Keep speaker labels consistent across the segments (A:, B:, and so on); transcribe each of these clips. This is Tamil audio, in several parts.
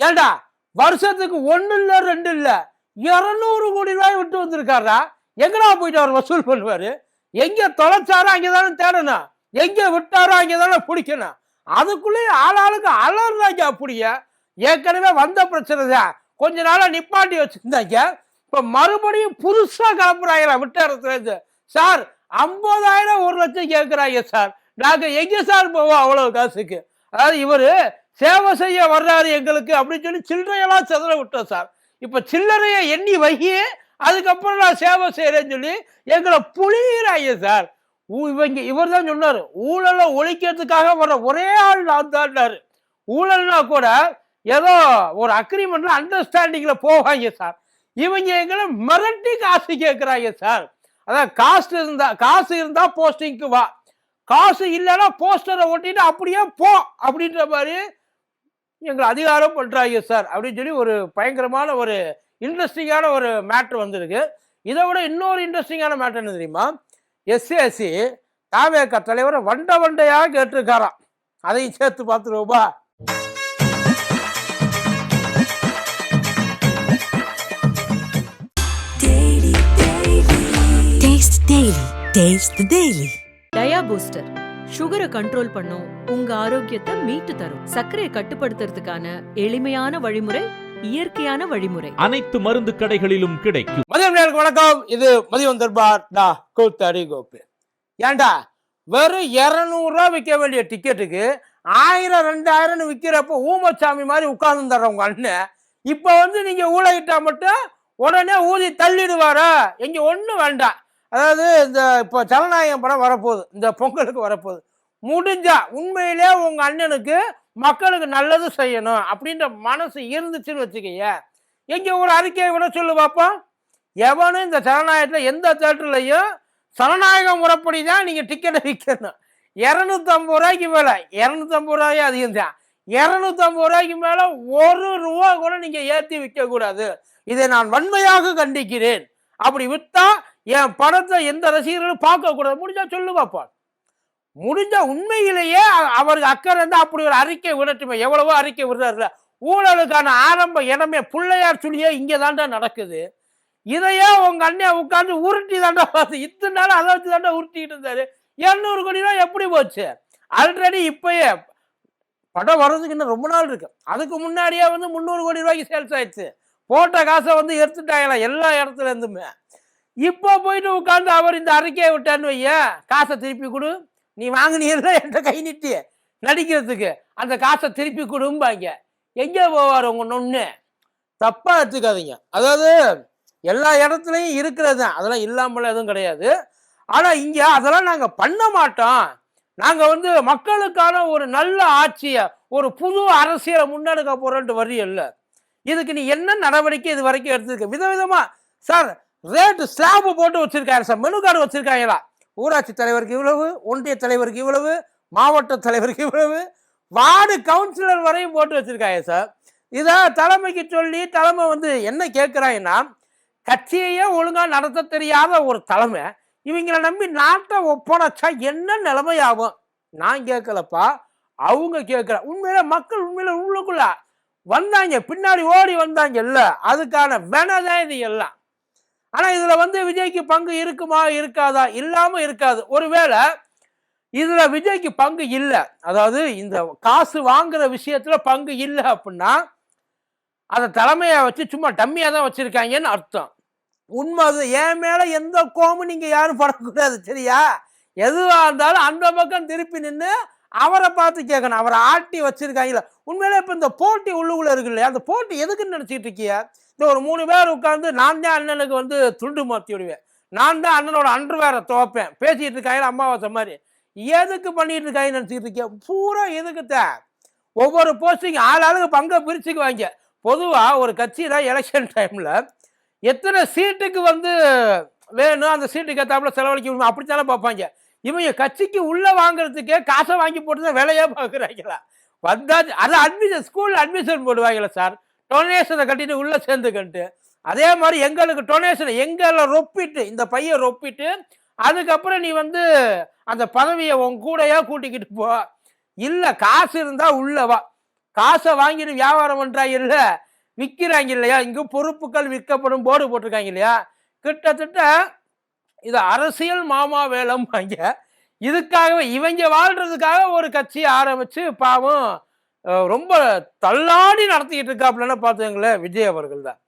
A: ஏண்டா வருஷத்துக்கு 1 இல்ல 2 இல்ல 200 கோடி ரூபாய் விட்டு வந்திருக்காரா? எங்கடா போயிட்டு அவர் வசூல் பண்ணுவாரு? எங்க தொலைச்சாரோ அங்கதானே தேடணும், எங்க விட்டாரோ அங்கதானே பிடிக்கணும். அதுக்குள்ளேயே ஆளாளுக்கு அலறாங்க. அப்படியே ஏற்கனவே வந்த பிரச்சனை தான், கொஞ்ச நாளா நிப்பாட்டி வச்சிருந்தாங்க. இப்ப மறுபடியும் புதுசா கிளம்புறாங்க விட்ட இடத்துல இருந்து. சார் 50,000 1,00,000 கேட்கிறாங்க சார். நாங்க எங்க சார் போவோம் அவ்வளவு காசுக்கு? அதாவது இவரு சேவை செய்ய வர்றாரு எங்களுக்கு அப்படின்னு சொல்லி சில்லறையெல்லாம் செதற விட்டோம் சார். இப்ப சில்லறைய எண்ணி வைகி, அதுக்கப்புறம் நான் சேவை செய்யறேன்னு சொல்லி எங்களை புளியிறாங்க சார். இவர் தான் சொன்னாரு, ஊழலை ஒழிக்கிறதுக்காக வர்ற ஒரே ஆள் நான் தான்னாரு. ஊழல்னா கூட ஏதோ ஒரு அக்ரிமெண்ட்ல அண்டர்ஸ்டாண்டிங்ல போவாங்க சார். இவங்க எங்களை மிரட்டி காசு கேட்கிறாங்க சார். அதான் காசு இருந்தா போஸ்டிங்க்கு வா, காசு இல்லைன்னா போஸ்டரை ஒட்டிட்டு அப்படியே போ அப்படின்ற மாதிரி எங்களை அதிகாரம் பண்றாங்க சார் அப்படின்னு சொல்லி ஒரு பயங்கரமான ஒரு இன்ட்ரெஸ்டிங்கான ஒரு மேட்ரு வந்திருக்கு. இதை விட இன்னொரு இன்ட்ரெஸ்டிங்கான மேட்ரு என்ன தெரியுமா? எஸ்ஏசி தாவேக தலைவரை வண்டையா கேட்டிருக்காராம். அதையும் சேர்த்து பார்த்துருவோமா?
B: டயா பூஸ்டர் சுகரை கண்ட்ரோல் பண்ணும், உங்க ஆரோக்கியத்தை மீட்டு தரும். சர்க்கரையை கட்டுப்படுத்துறதுக்கான எளிமையான வழிமுறை, இயற்கையான வழிமுறை.
C: அனைத்து மருந்து கடைகளிலும் கிடைக்கும்.
A: மதியம் வணக்கம். இது மதியம் தர்பார். கூத்தடி கோப்பு. ஏண்டா வெறும் 200 ரூபா விற்க வேண்டிய டிக்கெட்டுக்கு 1000 2000 விற்கிறப்ப ஊமச்சாமி மாதிரி உட்கார்ந்து தர்ற உங்க அண்ணன் இப்ப வந்து நீங்க ஊழகிட்டா மட்டும் உடனே ஊதி தள்ளிடுவாரா? இங்க ஒண்ணும் வேண்டாம். அதாவது இந்த இப்போ ஜனநாயகம் படம் வரப்போகுது, இந்த பொங்கலுக்கு வரப்போகுது. முடிஞ்சா உண்மையிலே உங்க அண்ணனுக்கு மக்களுக்கு நல்லது செய்யணும் அப்படின்ற மனசு இருந்துச்சுன்னு வச்சுக்கீங்க, எங்க ஒரு அறிக்கையை விட சொல்லு பார்ப்போம். எவனும் இந்த ஜனநாயகத்துல எந்த தேட்டர்லையும் ஜனநாயகம் முறைப்படி தான் நீங்க டிக்கெட்டை விற்கணும். 250 ரூபாய்க்கு மேல, 250 ரூபாயே அதிகம் தான், 250 ரூபாய்க்கு மேல 1 ரூபா கூட நீங்க ஏற்றி விற்க கூடாது. இதை நான் வன்மையாக கண்டிக்கிறேன். அப்படி வித்தா என் படத்தை எந்த ரசிகர்களும் பார்க்க கூடாது. முடிஞ்சா சொல்லு பார்ப்பான். முடிஞ்சா உண்மையிலேயே அவருக்கு அக்கறை இருந்தா அப்படி ஒரு அறிக்கை விடட்டுமே. எவ்வளவோ அறிக்கை விடுறாருல. ஊழலுக்கான ஆரம்ப இடமே பிள்ளையார் சொல்லியே இங்கே தாண்டா நடக்குது. இதையே உங்க அண்ணன் உட்காந்து உருட்டி தாண்டா பார்த்து இத்தனை நாள் அதை வச்சு தாண்டா உருட்டிக்கிட்டு இருந்தாரு. 200 கோடி ரூபாய் எப்படி போச்சு? ஆல்ரெடி இப்பயே படம் வர்றதுக்கு இன்னும் ரொம்ப நாள் இருக்கு. அதுக்கு முன்னாடியே வந்து 300 கோடி ரூபாய்க்கு சேல்ஸ் ஆயிடுச்சு. போட்ட காசை வந்து எடுத்துட்டாங்களாம் எல்லா இடத்துல இருந்துமே. இப்போ போயிட்டு உட்காந்து அவர் இந்த அறிக்கையை விட்டான்னு வைய, காசை திருப்பி கொடு, நீ வாங்கினீங்க என்கிட்ட கை நீட்டி நடிக்கிறதுக்கு அந்த காசை திருப்பி கொடும்பாங்க. எங்கே போவார் உங்க நொண்ணு? தப்பா எடுத்துக்காதீங்க. அதாவது எல்லா இடத்துலையும் இருக்கிறது தான், அதெல்லாம் இல்லாமல் எதுவும் கிடையாது. ஆனா இங்க அதெல்லாம் நாங்க பண்ண மாட்டோம். நாங்க வந்து மக்களுக்கான ஒரு நல்ல ஆட்சியை, ஒரு புது அரசியலை முன்னெடுக்க போறோன்ட்டு வரியல்ல. இதுக்கு நீ என்ன நடவடிக்கை இது வரைக்கும் எடுத்துருக்க? விதவிதமா சார் ரேட்டு ஸ்லாப் போட்டு வச்சிருக்காரு சார். மெனு கார்டு வச்சிருக்காங்களா? ஊராட்சி தலைவருக்கு இவ்வளவு, ஒன்றிய தலைவருக்கு இவ்வளவு, மாவட்ட தலைவருக்கு இவ்வளவு, வார்டு கவுன்சிலர் வரையும் போட்டு வச்சிருக்காங்க சார். இதை தலைமைக்கு சொல்லி தலைமை வந்து என்ன கேட்கிறாங்கன்னா, கட்சியையே ஒழுங்கா நடத்த தெரியாத ஒரு தலைமை இவங்களை நம்பி நாட்டை ஒப்படைச்சா என்ன நிலைமை ஆகும்? நான் கேட்கலப்பா, அவங்க கேட்கிற. உண்மையில மக்கள் உண்மையில உள்ளுக்குள்ள வந்தாங்க, பின்னாடி ஓடி வந்தாங்க இல்ல, அதுக்கான வேணதான் இது எல்லாம். ஆனா இதுல வந்து விஜய்க்கு பங்கு இருக்குமா இருக்காதா? இல்லாம இருக்காது. ஒருவேளை இதுல விஜய்க்கு பங்கு இல்லை, அதாவது இந்த காசு வாங்குற விஷயத்துல பங்கு இல்லை அப்படின்னா அதை தலைமையை வச்சு சும்மா டம்மியா தான் வச்சிருக்காங்கன்னு அர்த்தம். உண்மை அது. என் மேல எந்த கோமும் நீங்க யாரும் படக்கூடாது, சரியா? எதுவா இருந்தாலும் அந்த பக்கம் திருப்பி நின்று அவரை பார்த்து கேட்கணும். அவரை ஆட்டி வச்சிருக்காங்களா? உண்மையிலே இப்ப இந்த போட்டி உள்ளுக்குள்ள இருக்கு இல்லையா, அந்த போட்டி எதுக்குன்னு நினைச்சிட்டு இருக்கிய? இந்த ஒரு 3 பேர் உட்காந்து நான் தான் அண்ணனுக்கு வந்து துண்டு மாற்றி விடுவேன், நான் தான் அண்ணனோட அன்று வேற துவைப்பேன் பேசிட்டு இருக்காங்க அம்மாவாசை மாதிரி. எதுக்கு பண்ணிட்டு இருக்காங்கன்னு நினைச்சிட்டு இருக்கிய? பூரா எதுக்குத்தான்? ஒவ்வொரு போஸ்டிங் ஆளாளுக்கு பங்கை பிரிச்சுக்குவாங்க. பொதுவா ஒரு கட்சியில எலெக்ஷன் டைம்ல எத்தனை சீட்டுக்கு வந்து வேணும், அந்த சீட்டுக்கு ஏற்றாப்புல செலவழிக்க அப்படித்தானே பார்ப்பாங்க. இவங்க கட்சிக்கு உள்ள வாங்குறதுக்கே காசை வாங்கி போட்டு வேலையா பார்க்குறாங்களா? வந்தாச்சு. அது அட்மிஷன், ஸ்கூல்ல அட்மிஷன் போடுவாங்களா சார், டொனேஷனை கட்டிட்டு உள்ள சேர்ந்துக்கிட்டு. அதே மாதிரி எங்களுக்கு டொனேஷன் எங்களை ரொப்பிட்டு, இந்த பையை ரொப்பிட்டு அதுக்கப்புறம் நீ வந்து அந்த பதவியை உன் கூடையா கூட்டிக்கிட்டு போ. இல்லை காசு இருந்தா உள்ளவா. காசை வாங்கிட்டு வியாபாரம் பண்றாங்க இல்ல, விற்கிறாங்க இல்லையா, இங்கு பொறுப்புகள் விற்கப்படும் போர்டு போட்டிருக்காங்க இல்லையா, கிட்டத்தட்ட இது அரசியல் மாமா வேலைம்பாங்க. இதுக்காகவே இவங்க வாழ்றதுக்காக ஒரு கட்சி ஆரம்பிச்சு பாவம் ரொம்ப தள்ளாடி நடத்திக்கிட்டு இருக்காப்புலன்னா பார்த்துங்களேன் விஜய் அவர்கள் தான்.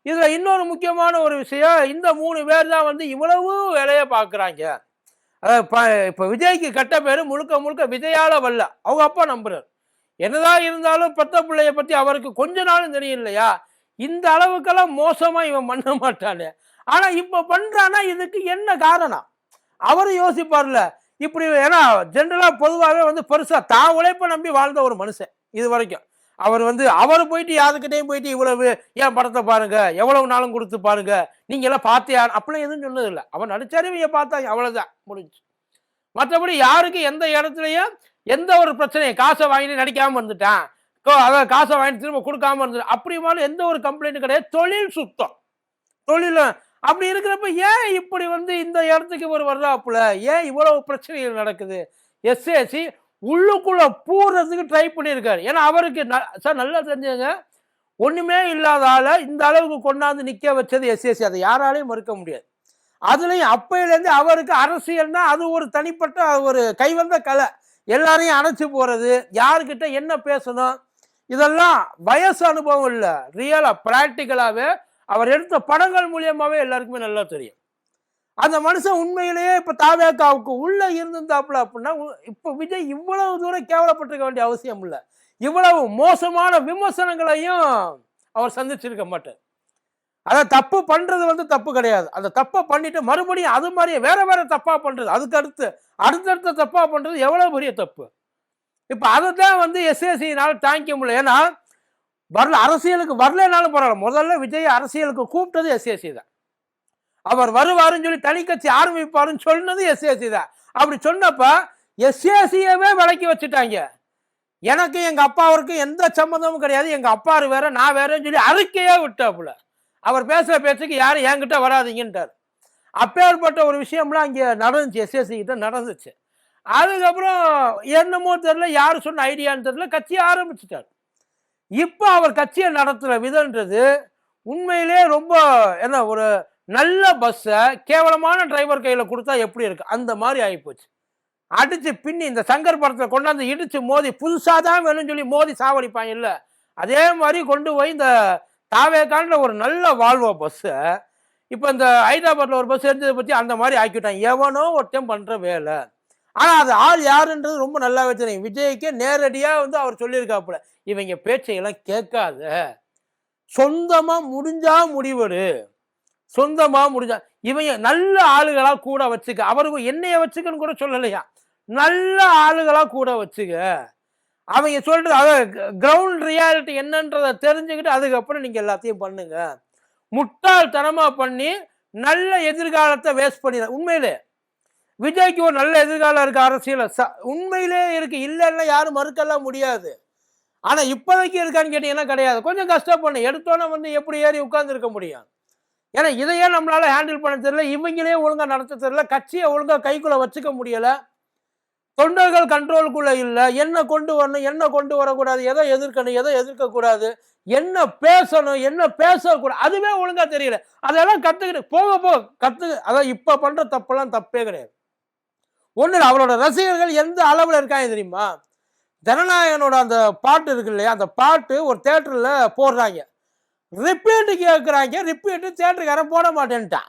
A: இதுல இன்னொரு முக்கியமான ஒரு விஷயம், இந்த 3 பேர் தான் வந்து இவ்வளவு வேலையை பார்க்குறாங்க. இப்போ விஜய்க்கு கெட்ட பேர் முழுக்க முழுக்க விஜயால வரல, அவங்க அப்பா நம்புறாரு. என்னதான் இருந்தாலும் பெத்த பிள்ளைய பத்தி அவருக்கு கொஞ்ச நாளும் தெரியும் இல்லையா, இந்த அளவுக்கெல்லாம் மோசமா இவன் பண்ண மாட்டானு. ஆனா இப்ப பண்றானா, இதுக்கு என்ன காரணம் அவரு யோசிப்பார்ல. இப்படி ஏன்னா ஜென்ரலா பொதுவாகவே வந்து பெருசா தான் உழைப்ப நம்பி வாழ்ந்த ஒரு மனுஷன் இது வரைக்கும். அவர் வந்து அவர் போயிட்டு யாருக்கிட்டையும் போயிட்டு இவ்வளவு ஏன் படத்தை பாருங்க, எவ்வளவு நாளும் கொடுத்து பாருங்க, நீங்க எல்லாம் பார்த்தியா அப்படிலாம் எதுவும் சொன்னது இல்லை. அவன் நடிச்சாரு, இவங்க பார்த்தாங்க, அவ்வளவுதான் முடிஞ்சு. மற்றபடி யாருக்கு எந்த இடத்துலையும் எந்த ஒரு பிரச்சனையும் காசை வாங்கிட்டு நடிக்காம இருந்துட்டான், அதாவது காசை வாங்கிட்டு திரும்ப கொடுக்காம இருந்துட்டான் அப்படிமான எந்த ஒரு கம்ப்ளைண்ட்டும் கிடையாது. தொழில் சுத்தம், தொழில். அப்படி இருக்கிறப்ப ஏன் இப்படி வந்து இந்த இடத்துக்கு இவர் வர்றாப்புல, ஏன் இவ்வளவு பிரச்சனைகள் நடக்குது? எஸ்ஏசி உள்ளுக்குள்ள பூர்றதுக்கு ட்ரை பண்ணியிருக்காரு. ஏன்னா அவருக்கு சார் நல்லா தெரிஞ்சுங்க, ஒண்ணுமே இல்லாத ஆள இந்த அளவுக்கு கொண்டாந்து நிக்க வச்சது எஸ்ஏசி, அதை யாராலையும் மறுக்க முடியாது. அதுலயும் அப்பையிலேருந்து அவருக்கு அரசியல்னா அது ஒரு தனிப்பட்ட ஒரு கைவந்த கலை. எல்லாரையும் அணைச்சு போறது, யாருக்கிட்ட என்ன பேசணும், இதெல்லாம் வயசு அனுபவம் இல்லை, ரியலா பிராக்டிக்கலாவே அவர் எடுத்த படங்கள் மூலியமாவே எல்லாருக்குமே நல்லா தெரியும். அந்த மனுஷன் உண்மையிலேயே இப்ப தாவேக்காவுக்கு உள்ள இருந்திருந்தாப்புல அப்படின்னா இப்ப விஜய் இவ்வளவு தூரம் கேவலப்பட்டிருக்க வேண்டிய அவசியம் இல்லை. இவ்வளவு மோசமான விமர்சனங்களையும் அவர் சந்திச்சிருக்க மாட்டார். அதான் தப்பு பண்றது வந்து தப்பு கிடையாது, அந்த தப்பை பண்ணிட்டு மறுபடியும் அது மாதிரியே வேற வேற தப்பா பண்றது, அதுக்கு அடுத்தடுத்த தப்பா பண்றது எவ்வளவு பெரிய தப்பு. இப்ப அதைத்தான் வந்து எஸ்ஏசினால தாங்கிக்க முடியல. ஏன்னா வரல, அரசியலுக்கு வரலனாலும் பரவாயில்ல, முதல்ல விஜய் அரசியலுக்கு கூப்பிட்டது எஸ்ஏசி தான். அவர் வருவாருன்னு சொல்லி தனி கட்சி ஆரம்பிப்பாருன்னு சொன்னது எஸ்ஏசி தான். அப்படி சொன்னப்ப எஸ்ஏசியவே விலக்கி வச்சுட்டாங்க. எனக்கு எங்க அப்பாவுக்கு எந்த சம்மந்தமும் கிடையாது, எங்க அப்பா வேற நான் வேறன்னு சொல்லி அறிக்கையே விட்டாப்புல. அவர் பேசுற பேச்சுக்கு யாரும் என்கிட்ட வராதிங்கன்றார். அப்பேற்பட்ட ஒரு விஷயம்லாம் அங்கே நடந்துச்சு, எஸ்எஸ்சி கிட்ட நடந்துச்சு. அதுக்கப்புறம் என்னமோ தெரியல, யாரு சொன்ன ஐடியான்னு தெரியல, கட்சியை ஆரம்பிச்சுட்டார். இப்போ அவர் கட்சியை நடத்துற விதன்றது உண்மையிலே ரொம்ப என்ன, ஒரு நல்ல பஸ்ஸை கேவலமான டிரைவர் கையில் கொடுத்தா எப்படி இருக்கு அந்த மாதிரி ஆகிப்போச்சு. அடிச்சு பின்னி இந்த சங்கர் படத்தை கொண்டாந்து இடிச்சு மோதி புதுசாக தான் வேணும்னு சொல்லி மோதி சாவடிப்பாங்க இல்லை, அதே மாதிரி கொண்டு போய் இந்த தாவேக்கான்ற ஒரு நல்ல வால்வோ பஸ்ஸை இப்போ இந்த ஹைதராபாத்தில் ஒரு பஸ் இருந்ததை பற்றி அந்த மாதிரி ஆக்கிவிட்டாங்க. எவனோ ஒருத்தன் பண்ணுற வேலை. ஆனால் அது ஆள் யாருன்றது ரொம்ப நல்லாவே தெரியும். விஜய்க்கே நேரடியாக வந்து அவர் சொல்லியிருக்காப்புல, இவங்க பேச்சையெல்லாம் கேட்காத, சொந்தமாக முடிஞ்சா முடிவெடு, சொந்தமாக முடிஞ்சா இவங்க நல்ல ஆளுகளாக கூட வச்சுக்க. அவருக்கு என்னைய வச்சுக்கன்னு கூட சொல்லலையா, நல்ல ஆளுகளாக கூட வச்சுக்க. அவங்க சொல்றது அத கிரவுண்ட் ரியாலிட்டி என்னன்றதை தெரிஞ்சுக்கிட்டு அதுக்கப்புறம் நீங்கள் எல்லாத்தையும் பண்ணுங்க. முட்டாள்தனமாக பண்ணி நல்ல எதிர்காலத்தை வேஸ்ட் பண்ணிட. உண்மையிலே விஜய்க்கு ஒரு நல்ல எதிர்காலம் இருக்கு அரசியல், உண்மையிலே இருக்கு, இல்லைன்னா யாரும் மறுக்கலாம் முடியாது. ஆனா இப்போதைக்கு இருக்கான்னு கேட்டீங்கன்னா கிடையாது. கொஞ்சம் கஷ்டப்படணும், எடுத்தோன்னே வந்து எப்படி ஏறி உட்கார்ந்து இருக்க முடியும். ஏன்னா இதையே நம்மளால ஹேண்டில் பண்ண தெரியல, இவங்களே ஒழுங்கா நடத்த தெரியல, கட்சியை ஒழுங்கா கைக்குள்ள வச்சுக்க முடியல, தொண்டர்கள் கண்ட்ரோலுக்குள்ள இல்லை. என்ன கொண்டு வரணும், என்ன கொண்டு வரக்கூடாது, எதை எதிர்க்கணும், எதை எதிர்க்கக்கூடாது, என்ன பேசணும், என்ன பேசக்கூடாது, அதுவே ஒழுங்கா தெரியல. அதெல்லாம் கத்துக்கிட்டு போக அதான் இப்ப பண்ற தப்பெல்லாம் தப்பே கிடையாது. ஒண்ணு அவரோட ரசிகர்கள் எந்த அளவுல இருக்காங்க தெரியுமா? ஜனநாயகனோட அந்த பாட்டு இருக்கு இல்லையா, அந்த பாட்டு ஒரு தியேட்டர்ல போடுறாங்க, ரிப்பீட்டு கேட்குறாங்க, ரிப்பீட்டு தியேட்டருக்காரன் போட மாட்டேன்ட்டான்.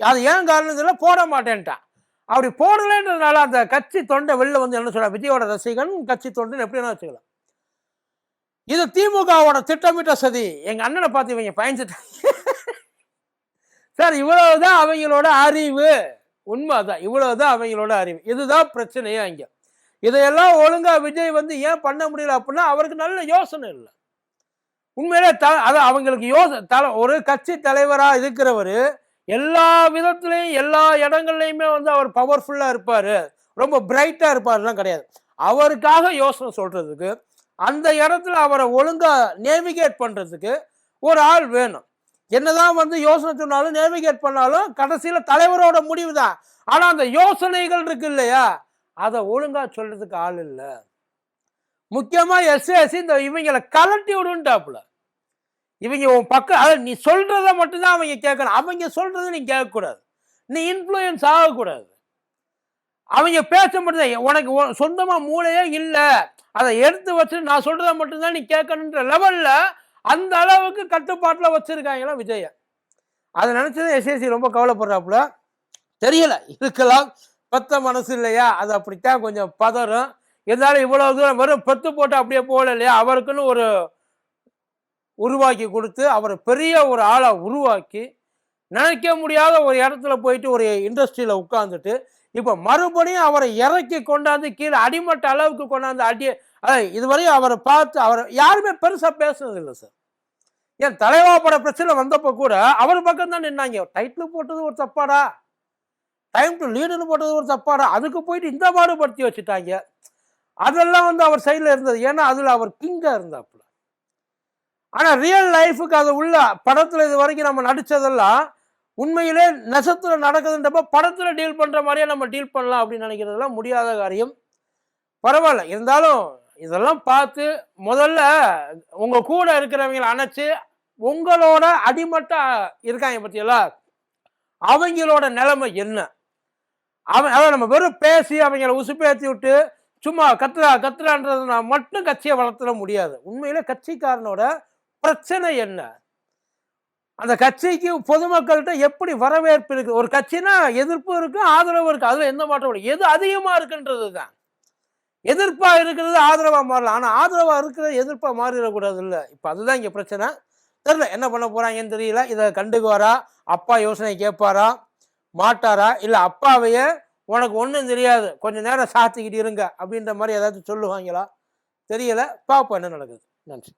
A: அது ஏன் காரணத்தில் போட மாட்டேன்ட்டான். அப்படி போடலைன்றதுனால அந்த கட்சி தொண்டை வெளில வந்து என்ன சொல்ற, விஜயோட ரசிகன் கட்சி தொண்டன் எப்படி என்ன வச்சுக்கலாம். இது திமுகவோட திட்டமிட்ட சதி. எங்க அண்ணனை பார்த்து இவங்க பயந்துட்டாங்க சார். இவ்வளவுதான் அவங்களோட அறிவு, உண்மைதான், இவ்வளவுதான் அவங்களோட அறிவு. இதுதான் பிரச்சனையே அங்க. இதையெல்லாம் ஒழுங்கா விஜய் வந்து ஏன் பண்ண முடியல அப்படின்னா அவருக்கு நல்ல யோசனை இல்லை. உண்மையிலே அதான் அவங்களுக்கு ஒரு கட்சி தலைவரா இருக்கிறவர் எல்லா விதத்திலையும் எல்லா இடங்கள்லையுமே வந்து அவர் பவர்ஃபுல்லா இருப்பாரு, ரொம்ப பிரைட்டா இருப்பாருலாம் கிடையாது. அவருக்காக யோசனை சொல்றதுக்கு, அந்த இடத்துல அவரை ஒழுங்கா நேவிகேட் பண்றதுக்கு ஒரு ஆள் வேணும். என்னதான் வந்து யோசனை சொன்னாலும் நேவிகேட் பண்ணாலும் கடைசியில தலைவரோட முடிவு தான். ஆனா அந்த யோசனைகள் இருக்கு இல்லையா, அதை ஒழுங்கா சொல்றதுக்கு ஆள் இல்லை. முக்கியமா எஸ்ஏசி இந்த இவங்களை கலட்டி விடுன்ட்டாப்புல. இவங்க உன் பக்கம் அதாவது நீ சொல்றத மட்டும்தான் அவங்க கேட்கணும். அவங்க சொல்றதை நீ கேட்கக்கூடாது. நீ இன்ஃப்ளூயன்ஸ் ஆகக்கூடாது. அவங்க பேச மட்டும்தான். உனக்கு சொந்தமா மூளையே இல்லை, அதை எடுத்து வச்சு நான் சொல்றத மட்டும்தான் நீ கேட்கணுன்ற லெவல்ல அந்த அளவுக்கு கட்டுப்பாட்டில் வச்சிருக்காங்களா விஜய. அதை நினைச்சது எஸ்ஏசி ரொம்ப கவலைப்படுறாப்புல. தெரியல, இருக்கலாம், பத்த மனசு இல்லையா, அது அப்படித்தான் கொஞ்சம் பதறும். இருந்தாலும் இவ்வளவு தூரம் வெறும் பெத்து போட்டு அப்படியே போகல இல்லையா, அவருக்குன்னு ஒரு உருவாக்கி கொடுத்து அவரை பெரிய ஒரு ஆளா உருவாக்கி நினைக்க முடியாத ஒரு இடத்துல போயிட்டு ஒரு இண்டஸ்ட்ரியில உட்கார்ந்துட்டு இப்ப மறுபடியும் அவரை இறக்கி கொண்டாந்து கீழே அடிமட்ட அளவுக்கு கொண்டாந்து இதுவரையும் அவரை பார்த்து அவரை யாருமே பெருசா பேசுனது இல்லை சார். ஏன் தலைவா பட பிரச்சனை வந்தப்ப கூட அவர் பக்கம் தான் நின்னாங்க. டைட்டில் போட்டது ஒரு தப்பாடா, டைம் டு லீடுன்னு போட்டது ஒரு தப்பாடா, அதுக்கு போயிட்டு இந்த பாடுபடுத்தி வச்சுட்டாங்க. அதெல்லாம் அவர் சைட்ல இருந்தது. ஏன்னா அதுல அவர் கிங்கா இருந்தாப்புல. ஆனா ரியல் லைஃபுக்கு அது உள்ள படத்துல இது வரைக்கும் நம்ம நடிச்சதெல்லாம் உண்மையிலே நெசத்துல நடக்குதுன்றப்ப படத்துல டீல் பண்ற மாதிரியே நம்ம டீல் பண்ணலாம் அப்படின்னு நினைக்கிறதெல்லாம் முடியாத காரியம். பரவாயில்ல, இருந்தாலும் இதெல்லாம் பார்த்து முதல்ல உங்க கூட இருக்கிறவங்களை அணைச்சு உங்களோட அடிமட்ட இருக்காங்க பத்தியெல்லாம் அவங்களோட நிலைமை என்ன, அதான் நம்ம வெறும் பேசி அவங்கள உசுப்பேற்றி விட்டு சும்மா கத்துறான்றதுனா மட்டும் கட்சியை வளர்த்துட முடியாது. உண்மையிலே கட்சிக்காரனோட பிரச்சனை என்ன, அந்த கட்சிக்கு பொதுமக்கள்கிட்ட எப்படி வரவேற்பு இருக்கு. ஒரு கட்சினா எதிர்ப்பு இருக்கு, ஆதரவு இருக்கு, அதுல எந்த மாற்றம் இல்லை. எது அதிகமா இருக்குன்றது தான். எதிர்ப்பா இருக்கிறது ஆதரவா மாறலாம், ஆனா ஆதரவா இருக்கிறது எதிர்ப்பா மாறிடக்கூடாது இல்ல. இப்ப அதுதான் இங்க பிரச்சனை. தெரியல என்ன பண்ண போறாங்கன்னு தெரியல. இதை கண்டுக்குவாரா, அப்பா யோசனை கேட்பாரா மாட்டாரா, இல்ல அப்பாவையே உனக்கு ஒன்றும் தெரியாது கொஞ்ச நேரம் சாத்திக்கிட்டு இருங்க அப்படின்ற மாதிரி ஏதாச்சும் சொல்லுவாங்களா தெரியல. பாப்போம் என்ன நடக்குது. நன்றி.